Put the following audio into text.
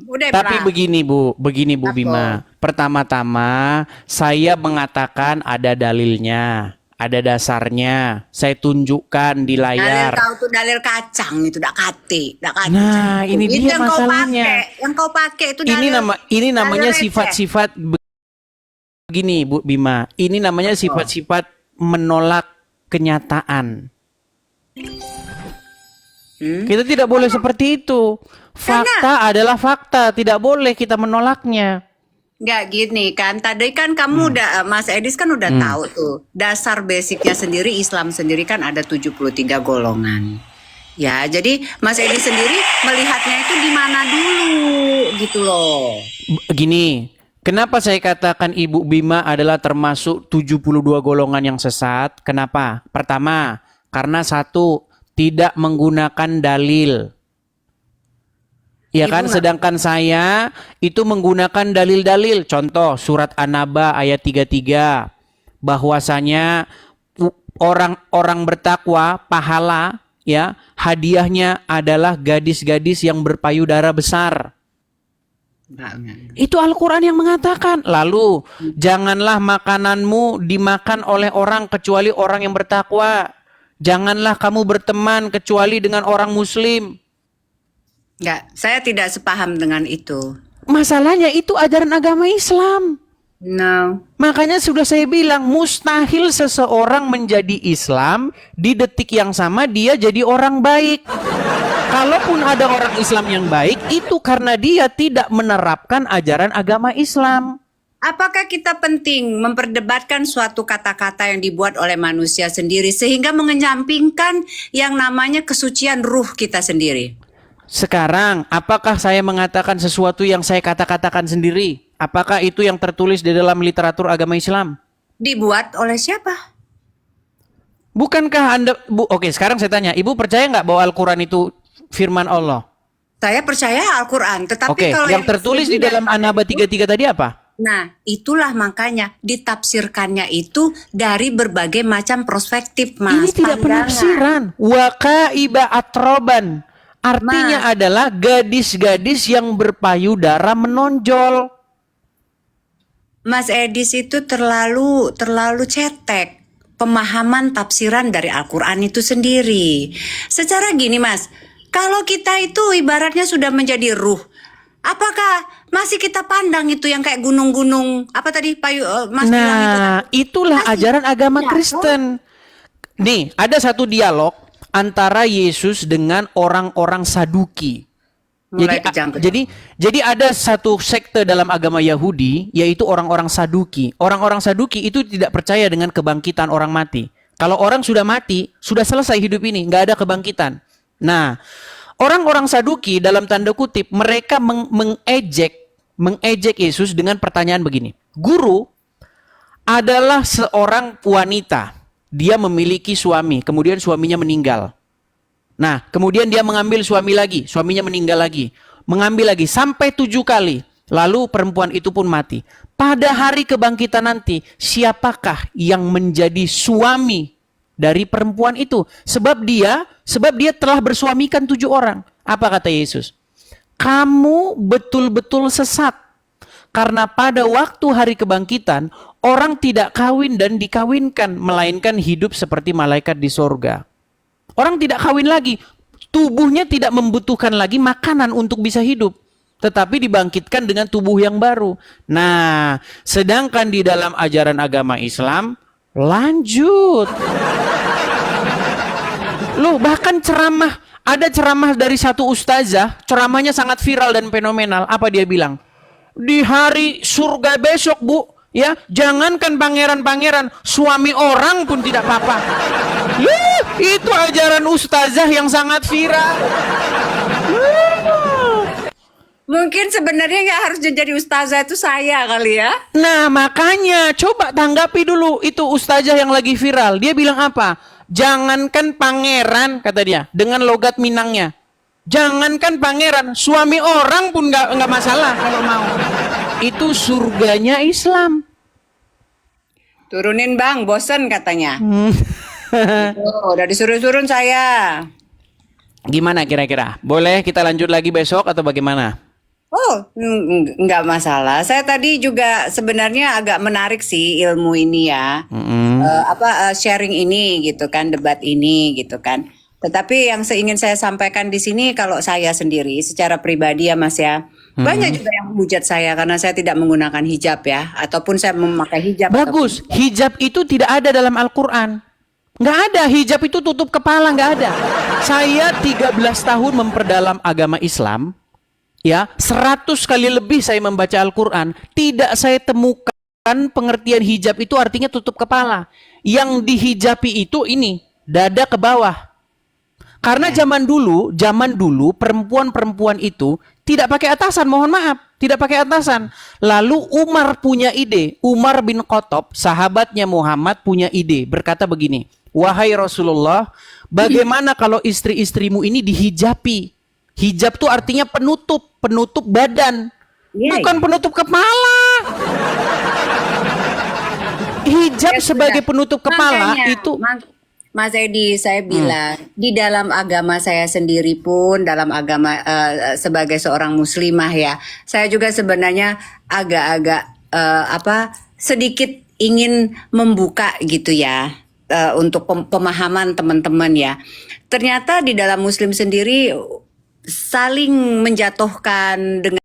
Udah Tapi pernah. begini Bu Bima. Apa? Pertama-tama saya mengatakan ada dalilnya, ada dasarnya. Saya tunjukkan di Dalil layar. kau tuh dalil kacang itu, dak kate, dak kacang. Nah, ini Itu dia yang kau masalahnya. pakai, itu dalil Ini dalil namanya receh. sifat-sifat begini Bu Bima. Ini namanya Apa? sifat-sifat menolak kenyataan. Hmm? Kita tidak boleh seperti itu. Karena Fakta adalah fakta, tidak boleh kita menolaknya. nggak gini kan, tadi kan kamu udah, Mas Edis kan udah Hmm. tahu tuh, dasar basicnya sendiri, Islam sendiri kan ada 73 golongan. Ya, jadi Mas Edis sendiri melihatnya itu di mana dulu gitu loh. Begini, kenapa saya katakan Ibu Bima adalah termasuk 72 golongan yang sesat? Kenapa? Pertama, karena satu, tidak menggunakan dalil. Ya Ibu kan, nggak, sedangkan saya itu menggunakan dalil-dalil. Contoh surat An-Naba ayat 33. Bahwasanya orang-orang bertakwa pahala ya, hadiahnya adalah gadis-gadis yang berpayudara besar. nggak. Itu Al-Quran yang mengatakan. Lalu, janganlah makananmu dimakan oleh orang kecuali orang yang bertakwa. Janganlah kamu berteman kecuali dengan orang muslim. Nggak, saya tidak sepaham dengan itu. Masalahnya itu ajaran agama Islam. No. Makanya sudah saya bilang, mustahil seseorang menjadi Islam di detik yang sama dia jadi orang baik. Kalaupun ada orang Islam yang baik, itu karena dia tidak menerapkan ajaran agama Islam. Apakah kita penting memperdebatkan suatu kata-kata yang dibuat oleh manusia sendiri sehingga mengenyampingkan yang namanya kesucian ruh kita sendiri? Sekarang, apakah saya mengatakan sesuatu yang saya kata-katakan sendiri? Apakah itu yang tertulis di dalam literatur agama Islam? Dibuat oleh siapa? Bukankah Anda... Oke, sekarang saya tanya. Ibu percaya nggak bahwa Al-Quran itu firman Allah? Saya percaya Al-Quran, tetapi Oke, kalau yang tertulis di dalam An-Naba 33 tadi apa? nah, itulah makanya ditafsirkannya itu dari berbagai macam perspektif, Ini Mas. tidak Pandangan. penafsiran. Wakaiba atroban. Artinya Mas, adalah gadis-gadis yang berpayudara menonjol. Mas Edis itu terlalu cetek pemahaman tafsiran dari Al-Quran itu sendiri. Secara gini, Mas, kalau kita itu ibaratnya sudah menjadi ruh, apakah masih kita pandang itu yang kayak gunung-gunung apa tadi Mas bilang itu? Nah, itulah Masih ajaran agama ya, toh? Kristen. Nih, ada satu dialog antara Yesus dengan orang-orang Saduki. Mulai kejang-kejang. Jadi ada satu sekte dalam agama Yahudi, yaitu orang-orang Saduki. Orang-orang Saduki itu tidak percaya dengan kebangkitan orang mati. Kalau orang sudah mati, sudah selesai hidup ini, nggak ada kebangkitan. Nah, orang-orang Saduki dalam tanda kutip, mereka mengejek Yesus dengan pertanyaan begini. Guru adalah seorang wanita. Dia memiliki suami, kemudian suaminya meninggal. Nah, kemudian dia mengambil suami lagi, suaminya meninggal lagi. Mengambil lagi, sampai 7 kali. Lalu perempuan itu pun mati. Pada hari kebangkitan nanti, siapakah yang menjadi suami dari perempuan itu? Sebab dia telah bersuamikan 7 orang. Apa kata Yesus? Kamu betul-betul sesat. Karena pada waktu hari kebangkitan, orang tidak kawin dan dikawinkan, melainkan hidup seperti malaikat di sorga. Orang tidak kawin lagi. Tubuhnya tidak membutuhkan lagi makanan untuk bisa hidup. Tetapi dibangkitkan dengan tubuh yang baru. Nah, sedangkan di dalam ajaran agama Islam, lanjut. Loh, bahkan ceramah. Ada ceramah dari satu ustazah. Ceramahnya sangat viral dan fenomenal. Apa dia bilang? Di hari surga besok, Bu. Ya, jangankan pangeran-pangeran, suami orang pun tidak apa-apa. Itu ajaran ustazah yang sangat viral. Mungkin sebenarnya nggak harus jadi ustazah itu saya kali ya. Nah, makanya coba tanggapi dulu itu ustazah yang lagi viral. Dia bilang apa? Jangankan pangeran, kata dia, dengan logat Minangnya. Jangankan pangeran, suami orang pun nggak masalah kalau mau. Itu surganya Islam. Turunin bang, bosen katanya. Udah disuruh turun saya. Gimana kira-kira? Boleh kita lanjut lagi besok atau bagaimana? Oh, nggak masalah. Saya tadi juga sebenarnya agak menarik sih ilmu ini ya. Sharing ini gitu kan, debat ini gitu kan. Tetapi yang ingin saya sampaikan di sini kalau saya sendiri secara pribadi ya Mas ya, banyak juga yang menghujat saya karena saya tidak menggunakan hijab ya, ataupun saya memakai hijab ataupun Bagus, hijab itu tidak ada dalam Al-Quran. Nggak ada, hijab itu tutup kepala, nggak ada. Saya 13 tahun memperdalam agama Islam, ya 100 kali lebih saya membaca Al-Quran, tidak saya temukan pengertian hijab itu artinya tutup kepala. Yang dihijabi itu ini, dada ke bawah. Karena ya. zaman dulu perempuan-perempuan itu tidak pakai atasan, mohon maaf, tidak pakai atasan. Lalu Umar punya ide, Umar bin Khattab, sahabatnya Muhammad punya ide, berkata begini, wahai Rasulullah, bagaimana kalau istri-istrimu ini dihijabi? Hijab tuh artinya penutup, penutup badan, Iya, bukan iya. penutup kepala. Hijab Ya sebagai sudah. penutup kepala Makanya, itu. Mas Edi, saya bilang di dalam agama saya sendiri pun, dalam agama sebagai seorang muslimah ya, saya juga sebenarnya agak-agak sedikit ingin membuka gitu ya untuk pemahaman teman-teman ya. Ternyata di dalam Muslim sendiri saling menjatuhkan dengan